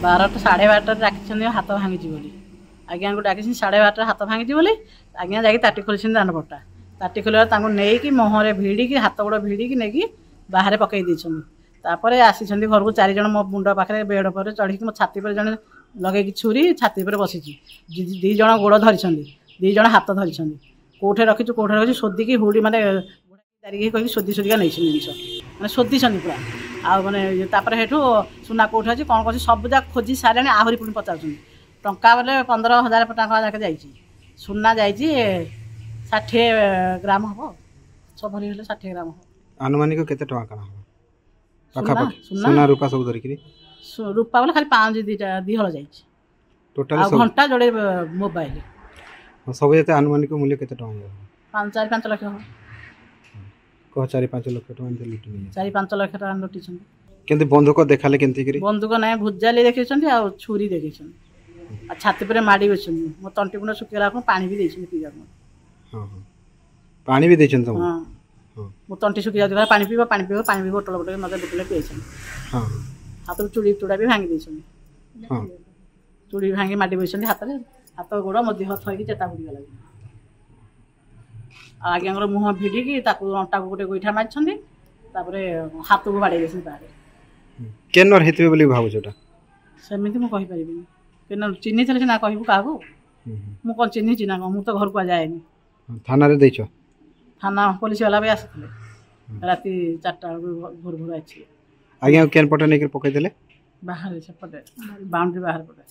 12टा 12:30 डाकिछन हाथ भांगी बोली आज्ञा को डाकी 12:30 हाथ भांगी बोली आज्ञा जाकि ताटी खोली दानपटा ताटी खोलिया नहीं मुहर भिड़ी हाथ गोड़ भिड़ी नहीं बाहर पकई तापर आसी घर को 4 जन मो मुंड पाखे बेड पर चढ़ी मो छाती पर जन लगे छुरी छाती पर बसी 2 जन गोड़ धरी 2 जन हाथ धरी कौटे रखीचु कौटे रखी सोदिकी हुड़ी माने कही सोदी सोदिका नहीं जिनस मैंने सोदी पूरा आ मैंने हेठू सुना कौटे अच्छी कौन कर सब जा खोजी सारे आहरी पुणी पचार टंका बोले 15,000 टका जाके जाइए सुना जाइए 60 ग्राम हम सब भरी 60 ग्राम हम आनुमानिक केते टका करा पाखा सोना रूपा सब धरिकरी रूपा बोले खाली 5 2 हल जाइए टोटल घंटा जोड़े मोबाइल सब जते आनुमानिक मूल्य केते टका 4-5 लाख हम कह 4-5 लाख टका लुटी 4-5 लाख टका लुटी केंति बंदूक देखाले केंति करी बंदूक ना भुजाली देखैछन आ छुरी देखैछन आ छाती पर माडी बछन मो तंटी गुण सुकेला को पानी भी देछन पिया को हां हां पानी भी देछन तुम हां मो तंटी सुकी जात पानी पीबो बोतल बोतल मते बोतल पिएछन हां हाथ चूड़ी चूड़ा भी भांगी देछन हां चूड़ी भांगी माडी बछन हाथ गोड़ मध्य हाथ होई चेता बुडी गला आज्ञा मुह भिड़ी अंटा को गोटे गोईठा मारी हाथ को बाड़े बाहर केनर हेतबे बोली भाबु जोटा सेमिति मु कहि परिबिनी केनर चिन्ही थले ना कहबू काहू मु कोन चिन्ही चिना मु तो घर को जाएनी थाना रे दैछो थाना पुलिस वाला भी आसले राती 4टा भोर भोर आछि आज्ञा केन पटे नेकर पकई देले बाहर से पटे बाउंड्री बाहर पटे